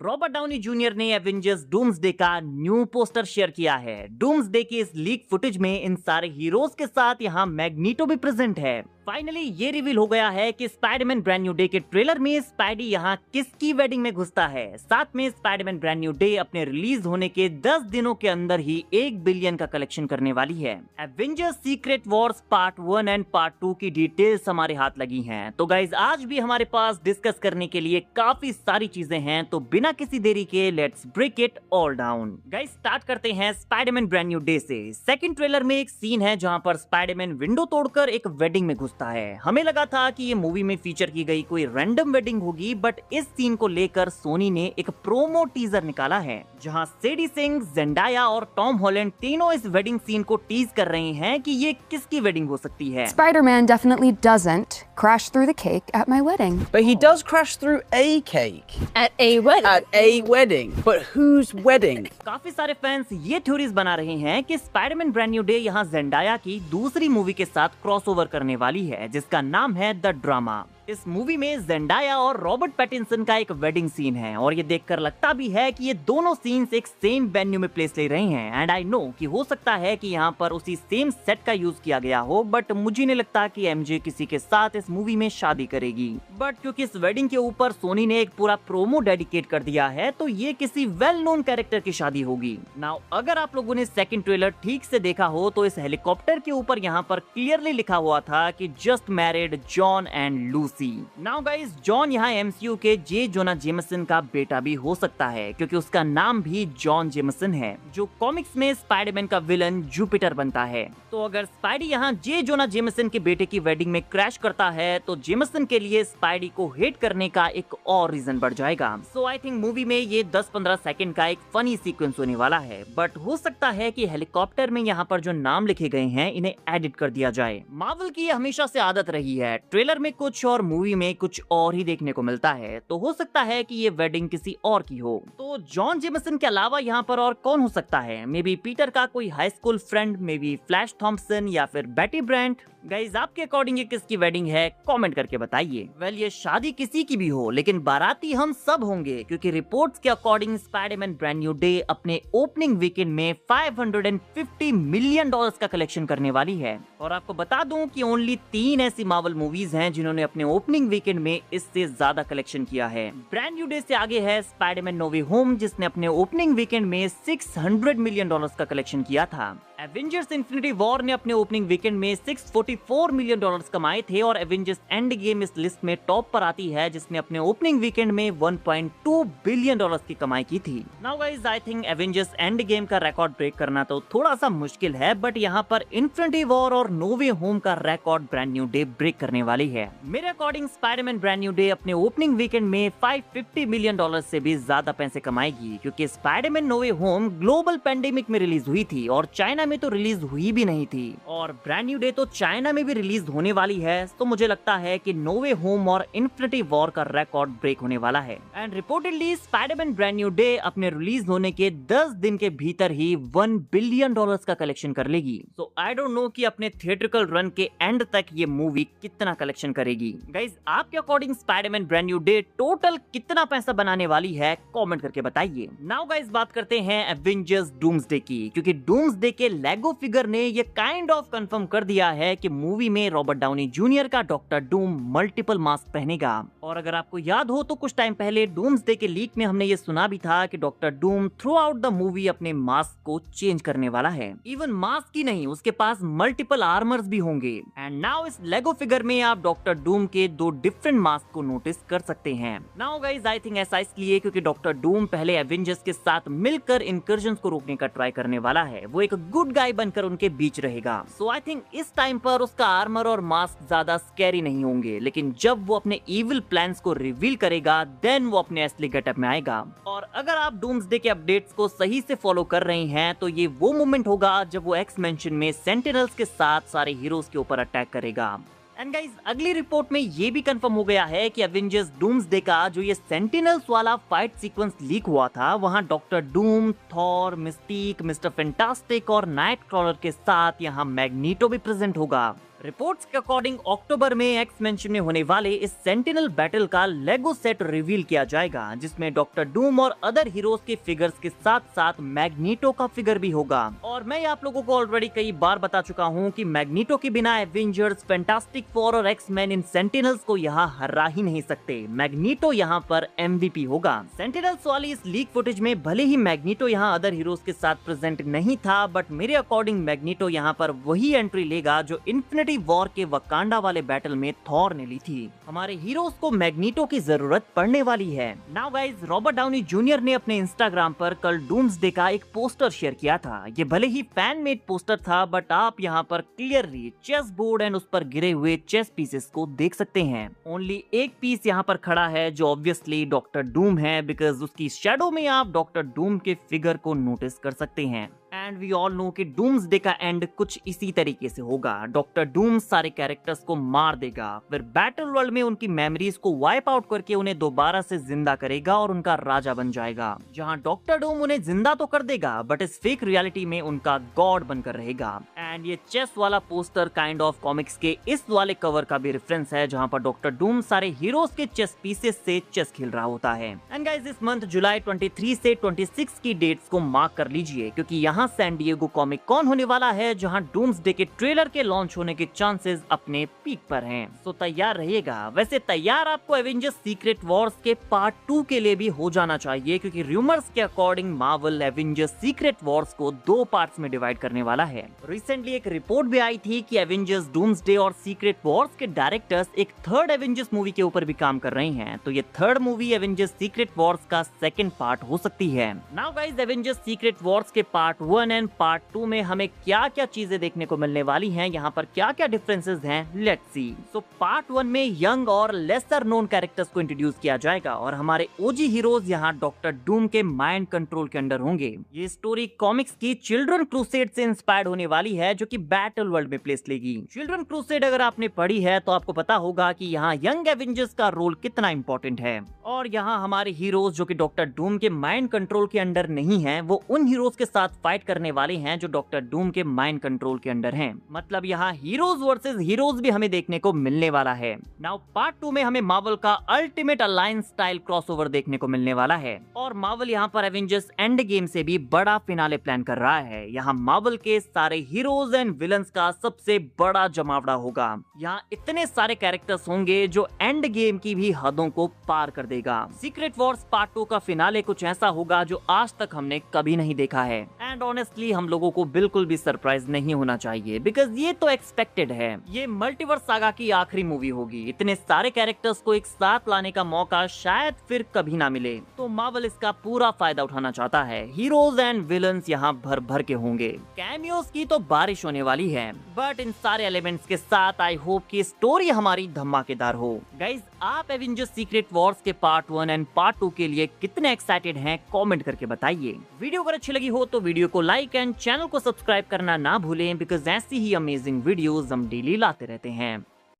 Robert Downey junior ने Avengers doomsday का new poster share किया है। डूम्सडे की इस लीक फुटेज में इन सारे हीरोज के साथ यहाँ मैग्नीटो भी प्रेजेंट है। फाइनली ये रिवील हो गया है कि स्पाइडरमैन ब्रांड न्यू डे के ट्रेलर में स्पाइडी यहाँ किसकी वेडिंग में घुसता है। साथ में स्पाइडरमैन ब्रांड न्यू डे अपने रिलीज होने के 10 दिनों के अंदर ही 1 बिलियन का कलेक्शन करने वाली है। Avengers secret Wars part 1 and part 2 की डिटेल्स हमारे हाथ लगी हैं। तो गाइज आज भी हमारे पास डिस्कस करने के लिए काफी सारी चीजें हैं, तो बिना किसी देरी के let's break it all down. Guys start करते हैं स्पाइडरमैन ब्रांड न्यू डे से। सेकंड ट्रेलर में एक सीन है जहां पर स्पाइडरमैन विंडो तोड़कर एक वेडिंग में घुसता है। हमें लगा था कि ये मूवी में फीचर की गई कोई रैंडम वेडिंग होगी, बट इस सीन को लेकर सोनी ने एक प्रोमो टीजर निकाला है जहां सेडी सिंह, जेंडाया और टॉम हॉलैंड तीनों इस वेडिंग सीन को टीज कर रहे हैं कि ये किसकी वेडिंग हो सकती है। Spider-Man definitely doesn't crash through the cake at my wedding. But he does crash through a cake. At a wedding. At a wedding. But whose wedding? काफी सारे फैंस ये थ्योरीज बना रहे हैं कि स्पाइडरमैन ब्रांड न्यू डे यहाँ Zendaya की दूसरी मूवी के साथ क्रॉसओवर करने वाली है जिसका नाम है द ड्रामा। इस मूवी में जेंडाया और रॉबर्ट पैटिंसन का एक वेडिंग सीन है और ये देखकर लगता भी है कि ये दोनों सीन्स एक सेम वेन्यू में प्लेस ले रहे हैं। एंड आई नो कि हो सकता है कि यहाँ पर उसी सेम सेट का यूज किया गया हो, बट मुझे नहीं लगता कि एमजे किसी के साथ इस मूवी में शादी करेगी। बट क्योंकि इस वेडिंग के ऊपर सोनी ने एक पूरा प्रोमो डेडिकेट कर दिया है, तो ये किसी वेल नोन कैरेक्टर की शादी होगी। नाउ अगर आप लोगों ने सेकंड ट्रेलर ठीक से देखा हो तो इस हेलीकॉप्टर के ऊपर यहाँ पर क्लियरली लिखा हुआ था कि just married John and Lucy. Now guys, John यहाँ एमसीयू के जे जोना जेमसन का बेटा भी हो सकता है क्योंकि उसका नाम भी जॉन जेमसन है जो कॉमिक्स में स्पाइडरमैन का विलन जुपिटर बनता है। तो अगर स्पाइडी यहाँ जे जोना जेमसन के बेटे की वेडिंग में क्रैश करता है तो जेमसन के लिए स्पाइडी को हेट करने का एक और रीजन बढ़ जाएगा। सो आई थिंक मूवी में ये 10-15 सेकंड का एक फनी सीक्वेंस होने वाला है, बट हो सकता है कि हेलीकॉप्टर में यहाँ पर जो नाम लिखे गए हैं इन्हें एडिट कर दिया जाए। मार्वल की हमेशा से आदत रही है, ट्रेलर में कुछ और मूवी में कुछ और ही देखने को मिलता है, तो हो सकता है कि ये वेडिंग किसी और की हो। तो जॉन जेमसन के अलावा यहाँ पर और कौन हो सकता है? मे बी पीटर का कोई high school friend, may be flash Thompson या फिर बेटी ब्रांट। गाइज आपके अकॉर्डिंग ये किसकी वेडिंग है? कमेंट करके बताइए। वेल ये शादी किसी की भी हो लेकिन बाराती हम सब होंगे क्योंकि रिपोर्ट्स के according Spiderman brand new day अपने ओपनिंग वीकेंड में $550 मिलियन का कलेक्शन करने वाली है। और आपको बता दूं कि ओनली 3 ऐसी मार्वल मूवीज हैं जिन्होंने अपने ओपनिंग वीकेंड में इससे ज्यादा कलेक्शन किया है। ब्रांड न्यू डे से आगे है स्पाइडरमैन नो वे होम जिसने अपने ओपनिंग वीकेंड में $600 मिलियन का कलेक्शन किया था। एवेंजर्स इन्फिनिटी वॉर ने अपने ओपनिंग वीकेंड में $644 मिलियन कमाए थे और एवेंजर्स एंड गेम इस लिस्ट में टॉप पर आती है जिसने अपने ओपनिंग वीकेंड में $1.2 बिलियन की कमाई की थी। Now guys I think Avengers endgame का रिकॉर्ड ब्रेक करना तो थोड़ा सा मुश्किल है, बट यहाँ पर इन्फिनिटी वॉर और नो वे होम का record brand new day break करने वाली है। मेरे according Spiderman brand new day अपने ओपनिंग वीकेंड में $550 मिलियन से भी ज्यादा पैसे कमाएगी क्योंकि Spiderman no way home global pandemic में रिलीज हुई थी और चाइना में तो रिलीज हुई भी नहीं थी, और ब्रांड न्यू डे तो चाइना में भी रिलीज होने वाली है। तो मुझे लगता है कि नो वे होम और इन्फिनिटी वॉर का रिकॉर्ड ब्रेक होने वाला है। And reportedly Spiderman brand new day अपने रिलीज होने के 10 दिन के भीतर ही $1 बिलियन का कलेक्शन कर लेगी। सो आई डोंट नो कि अपने थिएट्रिकल रन के एंड तक ये मूवी कितना कलेक्शन करेगी। गाइज आपके according Spiderman brand new day total कितना पैसा बनाने वाली है? कमेंट करके बताइए। नाउ गाइज बात करते हैं एवेंजर्स डूम्सडे की, क्योंकि डूम्सडे के लेगो फिगर ने ये काइंड ऑफ कंफर्म कर दिया है कि मूवी में रॉबर्ट डाउनी जूनियर का डॉक्टर डूम मल्टीपल मास्क पहनेगा। और अगर आपको याद हो तो कुछ टाइम पहले डूम्सडे के लीक में हमने ये सुना भी था कि doctor Doom through out the movie अपने मास्क को चेंज करने वाला है। इवन मास्क ही नहीं, उसके पास मल्टीपल आर्मर्स भी होंगे। एंड नाउ इस लेगो फिगर में आप डॉक्टर डूम के 2 डिफरेंट मास्क को नोटिस कर सकते हैं। नाउ गाइज आई थिंक ऐसा इसलिए क्योंकि डॉक्टर डूम पहले एवेंजर्स के साथ मिलकर इंकर्जन को रोकने का ट्राई करने वाला है। वो एक गुड गाय बनकर उनके बीच रहेगा। सो आई थिंक इस टाइम पर उसका आर्मर और मास्क ज्यादा स्कैरी नहीं होंगे, लेकिन जब वो अपने इविल प्लान्स को रिवील करेगा देन वो अपने असली गेटअप में आएगा। और अगर आप डूम्सडे के अपडेट्स को सही से फॉलो कर रहे हैं तो ये वो मोमेंट होगा जब वो एक्स मेंशन में सेंटिनल्स के साथ सारे हीरोज के ऊपर अटैक करेगा। एंड गाइस अगली रिपोर्ट में ये भी कंफर्म हो गया है कि एवेंजर्स डूम्सडे का जो ये सेंटिनल्स वाला फाइट सीक्वेंस लीक हुआ था वहां doctor Doom, Thor, Mystique, mister fantastic और नाइट क्रॉलर के साथ यहाँ मैग्नीटो भी प्रेजेंट होगा। रिपोर्ट्स के अकॉर्डिंग अक्टूबर में एक्स मेंशन में होने वाले इस सेंटिनल बैटल का लेगो सेट रिवील किया जाएगा, जिसमें डॉक्टर डूम और अदर हीरोज के फिगर्स के साथ साथ मैग्नीटो का फिगर भी होगा। और मैं आप लोगों को ऑलरेडी कई बार बता चुका हूँ कि मैग्नीटो के बिना एवेंजर्स, फैंटास्टिक फोर और एक्स मैन इन सेंटिनल्स को यहाँ हरा ही नहीं सकते। मैग्नीटो यहाँ पर MVP होगा। सेंटिनल्स वाली इस लीक फुटेज में भले ही मैग्नीटो यहाँ अदर हीरोज के साथ प्रेजेंट नहीं था, बट मेरे अकॉर्डिंग मैग्नीटो यहाँ पर वही एंट्री लेगा जो इन्फिनिटी वॉर के वकांडा वाले बैटल में थॉर ने ली थी। हमारे हीरोज को मैग्नीटो की जरूरत पड़ने वाली है। Now guys, Robert Downey junior ने अपने इंस्टाग्राम पर कल डूम्सडे का एक पोस्टर शेयर किया था। ये भले ही फैन मेड पोस्टर था, बट आप यहाँ पर क्लियरली चेस बोर्ड एंड उस पर गिरे हुए चेस पीसेस को देख सकते हैं। ओनली एक पीस यहाँ पर खड़ा है जो ऑब्वियसली डॉक्टर डूम है, बिकॉज उसकी शैडो में आप डॉक्टर डूम के फिगर को नोटिस कर सकते हैं। एंड वी ऑल नो कि डूम्सडे का एंड कुछ इसी तरीके से होगा। डॉक्टर डूम सारे कैरेक्टर्स को मार देगा, फिर बैटल वर्ल्ड में उनकी मेमोरीज को वाइप आउट करके उन्हें दोबारा से जिंदा करेगा और उनका राजा बन जाएगा। जहां डॉक्टर डूम उन्हें जिंदा तो कर देगा, बट इस फेक रियलिटी में उनका गॉड बनकर रहेगा। एंड ये चेस वाला पोस्टर काइंड ऑफ कॉमिक्स के इस वाले कवर का भी रेफरेंस है, जहां पर डॉक्टर डूम सारे हीरोज के चेस पीसेस से चेस खेल रहा होता है। एंड गाइस, इस मंथ जुलाई 23 से 26 की डेट्स को मार्क कर लीजिए, क्योंकि यहाँ सैन डिएगो कॉमिक कॉन होने वाला है, जहां डूम्सडे के ट्रेलर के लॉन्च होने के चांसेस अपने पीक पर हैं। सो तैयार रहिएगा। वैसे तैयार आपको एवेंजर्स सीक्रेट वॉर्स के पार्ट 2 के लिए भी हो जाना चाहिए, क्योंकि रूमर्स के according Marvel Avengers secret Wars को 2 पार्ट्स में डिवाइड करने वाला है। रिसेंटली एक रिपोर्ट भी आई थी कि एवेंजर्स डूम्सडे और सीक्रेट वॉर्स के डायरेक्टर्स एक थर्ड एवेंजर्स मूवी के ऊपर भी काम कर रहे हैं। तो ये third movie Avengers secret Wars का सेकंड पार्ट हो सकती है। Now guys, Avengers secret Wars के पार्ट 1 एंड पार्ट 2 में हमें क्या क्या चीजें देखने को मिलने वाली हैं, यहाँ पर क्या क्या डिफरेंसेस हैं, लेट्स सी। सो पार्ट 1 में यंग और लेसर नोन कैरेक्टर्स को इंट्रोड्यूस किया जाएगा और हमारे ओजी हीरोज यहाँ डॉक्टर डूम के माइंड कंट्रोल के अंडर होंगे। ये स्टोरी कॉमिक्स की चिल्ड्रन क्रूसेड से इंस्पायर्ड होने वाली है, जो कि बैटल वर्ल्ड में प्लेस लेगी। चिल्ड्रन क्रूसेड अगर आपने पढ़ी है तो आपको पता होगा कि यहाँ यंग एवेंजर्स का रोल कितना इंपॉर्टेंट है। और यहाँ हमारे हीरोज जो कि डॉक्टर डूम के माइंड कंट्रोल के अंडर नहीं है, वो उन हीरोज के साथ फाइट करने वाले हैं जो डॉक्टर डूम के माइंड कंट्रोल के अंडर हैं। मतलब यहाँ हीरोज वर्सेस हीरोज भी हमें देखने को मिलने वाला है। नाउ पार्ट 2 में हमें मार्वल का अल्टीमेट अलायंस स्टाइल क्रॉसओवर देखने को मिलने वाला है और मार्वल यहाँ पर एवेंजर्स एंड गेम से भी बड़ा फिनाले प्लान कर रहा है। यहाँ मार्वल के सारे हीरोज एंड विलन्स का सबसे बड़ा जमावड़ा होगा। यहाँ इतने सारे कैरेक्टर्स होंगे जो एंड गेम की भी हदों को पार कर देगा। सीक्रेट वॉर्स पार्ट 2 का फिनाले कुछ ऐसा होगा जो आज तक हमने कभी नहीं देखा है। एंड ऑनेस्टली हम लोगों को बिल्कुल भी सरप्राइज नहीं होना चाहिए, बिकॉज ये तो एक्सपेक्टेड है। ये मल्टीवर्स सागा की आखिरी मूवी होगी। इतने सारे कैरेक्टर्स को एक साथ लाने का मौका शायद फिर कभी ना मिले, तो मार्वल इसका पूरा फायदा उठाना चाहता है। हीरोज एंड विलन्स यहाँ भर भर के होंगे। कैमियोस की तो बारिश होने वाली है, बट इन सारे एलिमेंट्स के साथ आई होप कि स्टोरी हमारी धमाकेदार हो। गाइज, आप एवेंजर्स सीक्रेट वॉर्स के पार्ट 1 एंड पार्ट 2 के लिए कितने एक्साइटेड हैं कमेंट करके बताइए। वीडियो अगर अच्छी लगी हो तो वीडियो को लाइक एंड चैनल को सब्सक्राइब करना ना भूलें, बिकॉज ऐसी ही अमेजिंग वीडियोस हम डेली लाते रहते हैं।